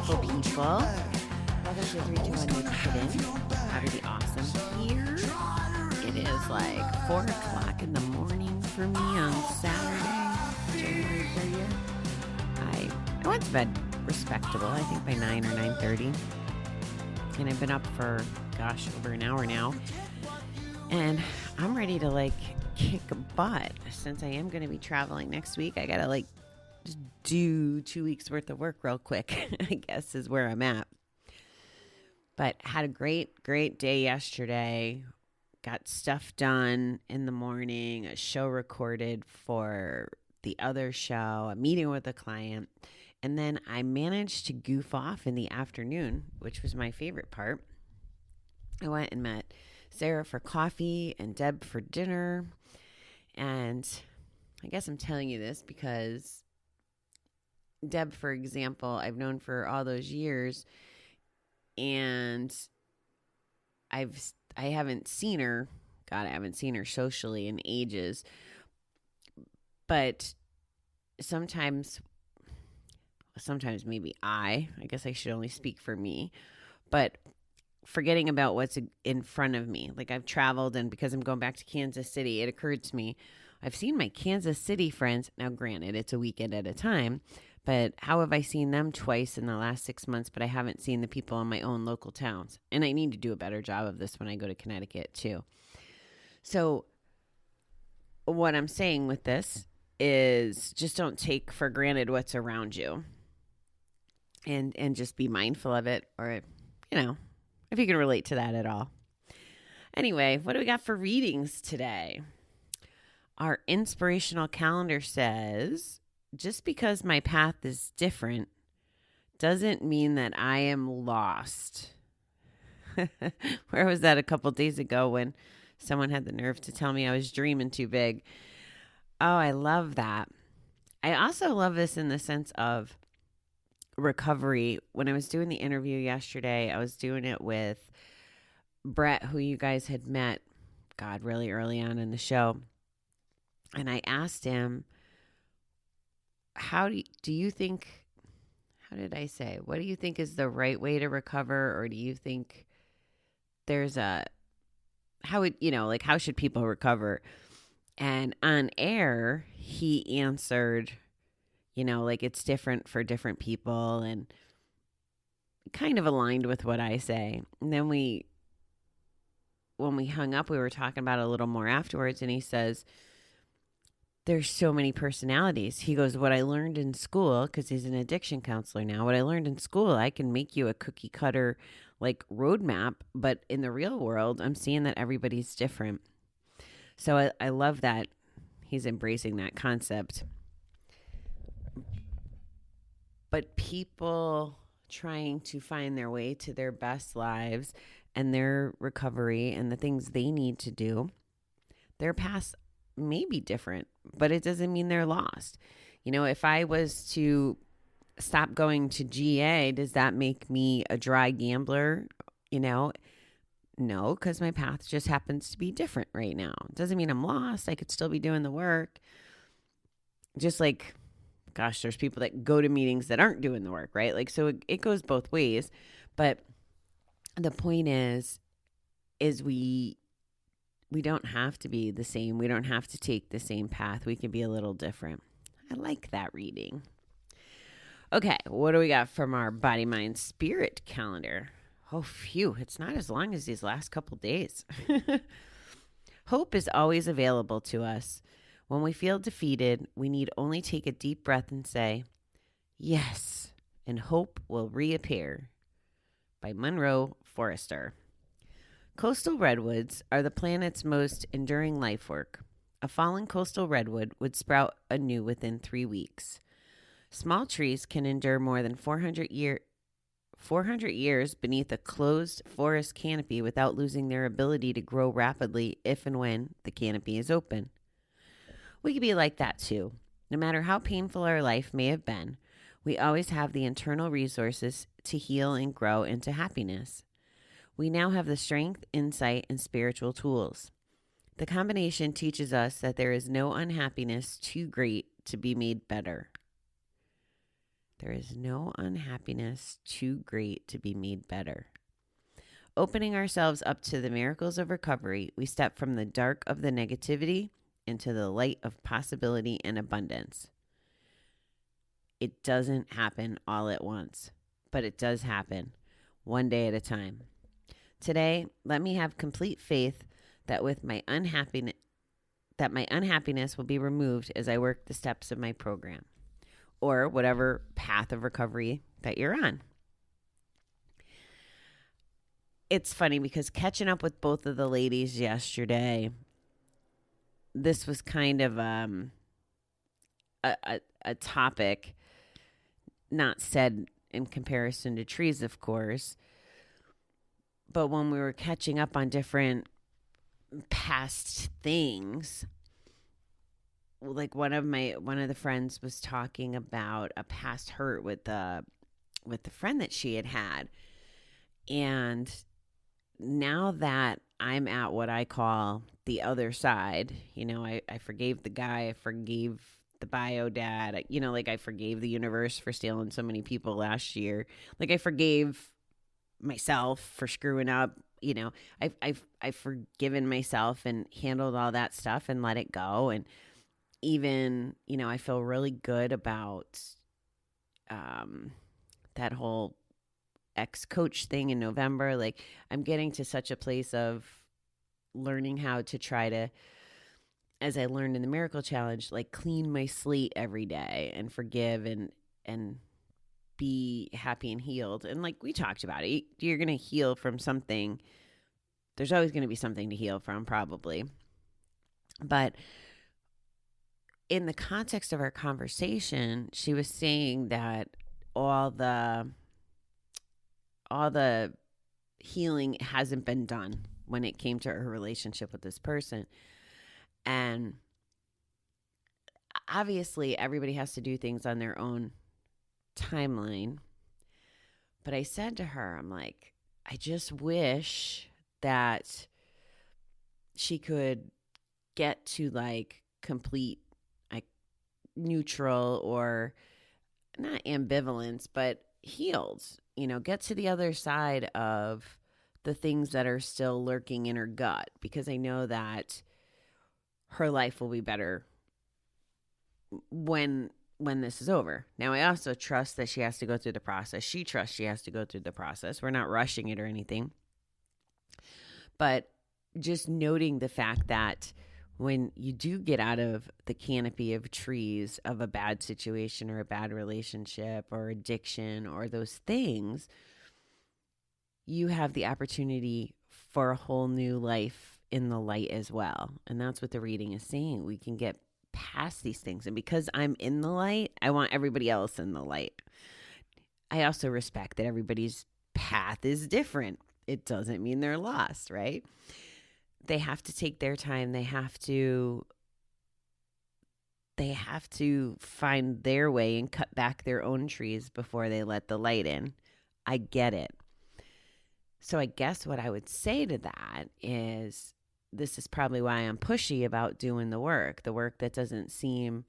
beautiful people. Welcome to 3, 2, 1 with Kiddin. How to be awesome here. It is like 4 o'clock in the morning for me on Saturday, January 30th. I went to bed respectable, I think by 9 or 9:30. And I've been up for, over an hour now. And I'm ready to kick butt since I am going to be traveling next week. I got to just do 2 weeks worth of work real quick, I guess is where I'm at. But had a great day yesterday. Got stuff done in the morning, a show recorded for the other show, a meeting with a client. And then I managed to goof off in the afternoon, which was my favorite part. I went and met Sarah for coffee and Deb for dinner. And I guess I'm telling you this because Deb, for example, I've known for all those years, and I haven't seen her. God, I haven't seen her socially in ages. But sometimes maybe I guess I should only speak for me, but forgetting about what's in front of me. I've traveled, and because I'm going back to Kansas City, it occurred to me, I've seen my Kansas City friends. Now, granted, it's a weekend at a time, but how have I seen them twice in the last 6 months, but I haven't seen the people in my own local towns? And I need to do a better job of this when I go to Connecticut too. So what I'm saying with this is just don't take for granted what's around you, and just be mindful of it, or, if you can relate to that at all. Anyway, what do we got for readings today? Our inspirational calendar says, just because my path is different doesn't mean that I am lost. Where was that a couple days ago when someone had the nerve to tell me I was dreaming too big? Oh, I love that. I also love this in the sense of recovery. When I was doing the interview yesterday, I was doing it with Brett, who you guys had met, really early on in the show. And I asked him, what do you think is the right way to recover? Or do you think there's how should people recover? And on air, he answered, it's different for different people, and kind of aligned with what I say. And then when we hung up, we were talking about it a little more afterwards, and he says, there's so many personalities. He goes, what I learned in school, because he's an addiction counselor now, what I learned in school, I can make you a cookie cutter roadmap, but in the real world, I'm seeing that everybody's different. So I love that he's embracing that concept. But people trying to find their way to their best lives and their recovery and the things they need to do, their paths may be different, but it doesn't mean they're lost. If I was to stop going to GA, does that make me a dry gambler? No, because my path just happens to be different right now. It doesn't mean I'm lost. I could still be doing the work. Just there's people that go to meetings that aren't doing the work, right? So it goes both ways. But the point is we don't have to be the same. We don't have to take the same path. We can be a little different. I like that reading. Okay, what do we got from our body, mind, spirit calendar? Oh, phew, it's not as long as these last couple days. Hope is always available to us. When we feel defeated, we need only take a deep breath and say, yes, and hope will reappear. By Monroe Forrester. Coastal redwoods are the planet's most enduring life work. A fallen coastal redwood would sprout anew within 3 weeks. Small trees can endure more than 400 years beneath a closed forest canopy without losing their ability to grow rapidly if and when the canopy is open. We could be like that too. No matter how painful our life may have been, we always have the internal resources to heal and grow into happiness. We now have the strength, insight, and spiritual tools. The combination teaches us that there is no unhappiness too great to be made better. There is no unhappiness too great to be made better. Opening ourselves up to the miracles of recovery, we step from the dark of the negativity into the light of possibility and abundance. It doesn't happen all at once, but it does happen one day at a time. Today, let me have complete faith that my unhappiness will be removed as I work the steps of my program or whatever path of recovery that you're on. It's funny because catching up with both of the ladies yesterday, this was kind of a topic not said in comparison to trees, of course, but when we were catching up on different past things, like one of the friends was talking about a past hurt with the friend that she had. And now that I'm at what I call the other side, I forgave the guy, I forgave the bio dad, I forgave the universe for stealing so many people last year. Like I forgave myself for screwing up. I've forgiven myself and handled all that stuff and let it go. And even, I feel really good about that whole ex-coach thing in November. Like I'm getting to such a place of learning how to try to, as I learned in the Miracle Challenge, like clean my slate every day and forgive and be happy and healed. And like we talked about it, you're going to heal from something. There's always going to be something to heal from, probably. But in the context of our conversation, she was saying that all the healing hasn't been done when it came to her relationship with this person. And obviously everybody has to do things on their own timeline. But I said to her, I'm like, I just wish that she could get to like complete like neutral, or not ambivalence, but healed, get to the other side of the things that are still lurking in her gut, because I know that her life will be better when this is over. Now, I also trust that she has to go through the process. She trusts she has to go through the process. We're not rushing it or anything. But just noting the fact that when you do get out of the canopy of trees of a bad situation or a bad relationship or addiction or those things, you have the opportunity for a whole new life in the light as well. And that's what the reading is saying. We can get past these things. And because I'm in the light, I want everybody else in the light. I also respect that everybody's path is different. It doesn't mean they're lost, right? They have to take their time. They have to find their way and cut back their own trees before they let the light in. I get it. So I guess what I would say to that is, this is probably why I'm pushy about doing the work that doesn't seem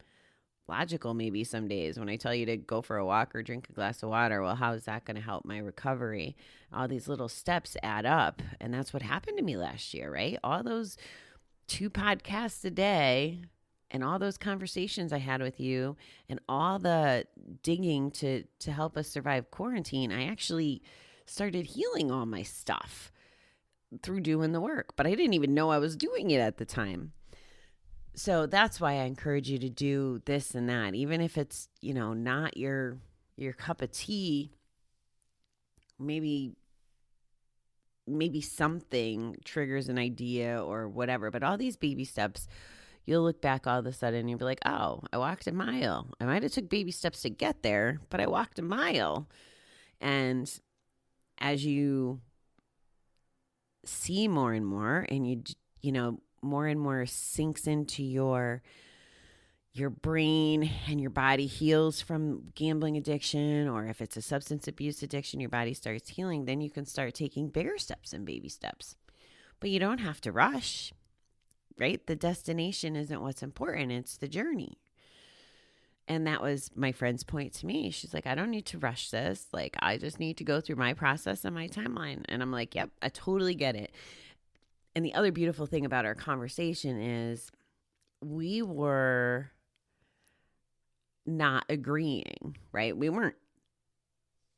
logical maybe some days. When I tell you to go for a walk or drink a glass of water, well, how is that going to help my recovery? All these little steps add up. And that's what happened to me last year, right? All those 2 podcasts a day and all those conversations I had with you and all the digging to help us survive quarantine, I actually started healing all my stuff through doing the work, but I didn't even know I was doing it at the time. So that's why I encourage you to do this and that, even if it's, not your cup of tea. Maybe something triggers an idea or whatever, but all these baby steps, you'll look back all of a sudden and you'll be like, oh, I walked a mile. I might have took baby steps to get there, but I walked a mile. And as you see more and more, and more and more sinks into your brain, and your body heals from gambling addiction, or if it's a substance abuse addiction, your body starts healing, then you can start taking bigger steps and baby steps. But you don't have to rush, right? The destination isn't what's important. It's the journey. And that was my friend's point to me. She's like, I don't need to rush this. Like, I just need to go through my process and my timeline. And I'm like, yep, I totally get it. And the other beautiful thing about our conversation is we were not agreeing, right?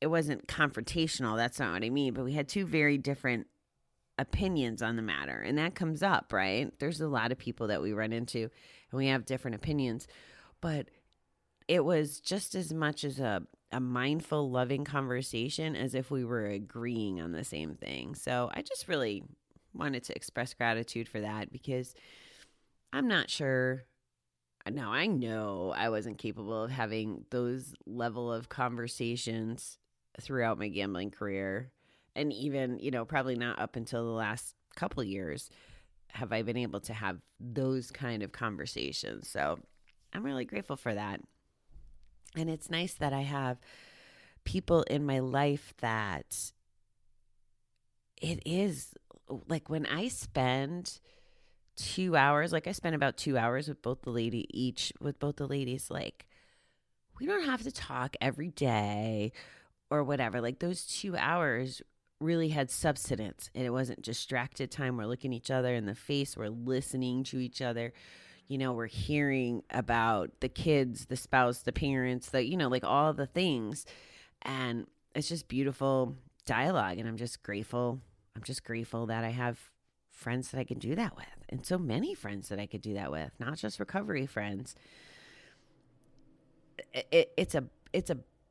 It wasn't confrontational. That's not what I mean. But we had two very different opinions on the matter. And that comes up, right? There's a lot of people that we run into and we have different opinions. But it was just as much as a mindful, loving conversation as if we were agreeing on the same thing. So I just really wanted to express gratitude for that, because I'm not sure. Now, I know I wasn't capable of having those level of conversations throughout my gambling career. And even, probably not up until the last couple of years have I been able to have those kind of conversations. So I'm really grateful for that. And it's nice that I have people in my life that it is like when I spend 2 hours, like I spent about 2 hours with both the ladies, like we don't have to talk every day or whatever. Like those 2 hours really had substance, and it wasn't distracted time. We're looking each other in the face. We're listening to each other. We're hearing about the kids, the spouse, the parents, like all the things. And it's just beautiful dialogue. And I'm just grateful. That I have friends that I can do that with, and so many friends that I could do that with, not just recovery friends. It's a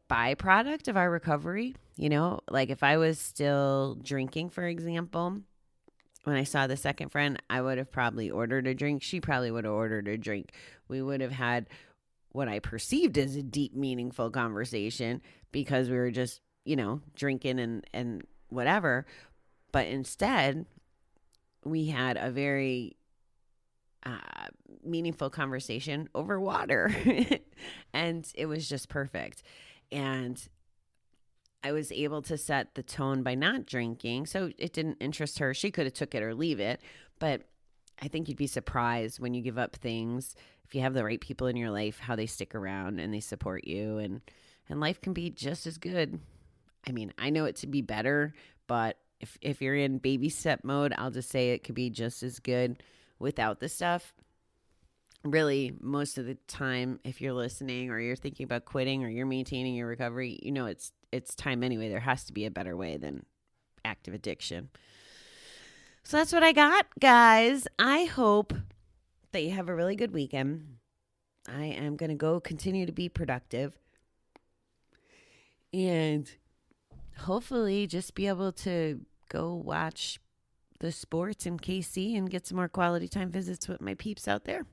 byproduct of our recovery. Like if I was still drinking, for example, when I saw the second friend, I would have probably ordered a drink. She probably would have ordered a drink. We would have had what I perceived as a deep, meaningful conversation because we were just, drinking and whatever. But instead, we had a very meaningful conversation over water. And it was just perfect. And I was able to set the tone by not drinking. So it didn't interest her. She could have took it or leave it. But I think you'd be surprised when you give up things, if you have the right people in your life, how they stick around and they support you. And life can be just as good. I mean, I know it to be better, but if you're in baby step mode, I'll just say it could be just as good without the stuff. Really, most of the time, if you're listening or you're thinking about quitting or you're maintaining your recovery, it's time anyway. There has to be a better way than active addiction. So that's what I got, guys. I hope that you have a really good weekend. I am going to go continue to be productive and hopefully just be able to go watch the sports in KC and get some more quality time visits with my peeps out there.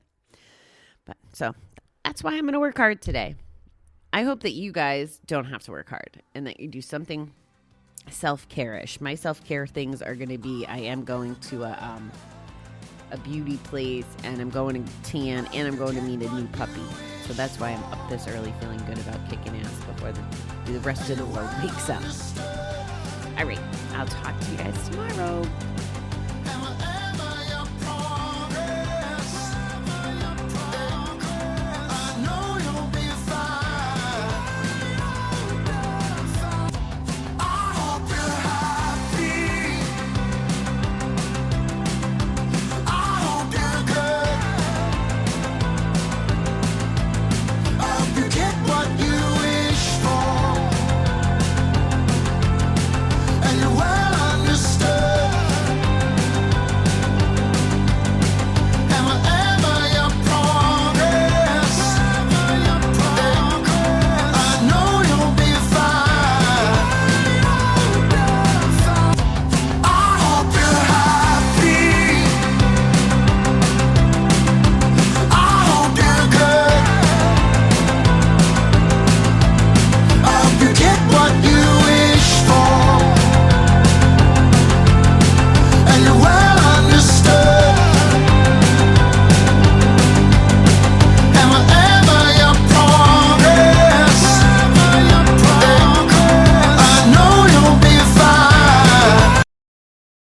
But so that's why I'm going to work hard today. I hope that you guys don't have to work hard and that you do something self-care-ish. My self-care things are going to be, I am going to a beauty place, and I'm going to tan, and I'm going to meet a new puppy. So that's why I'm up this early feeling good about kicking ass before the rest of the world wakes up. All right, I'll talk to you guys tomorrow.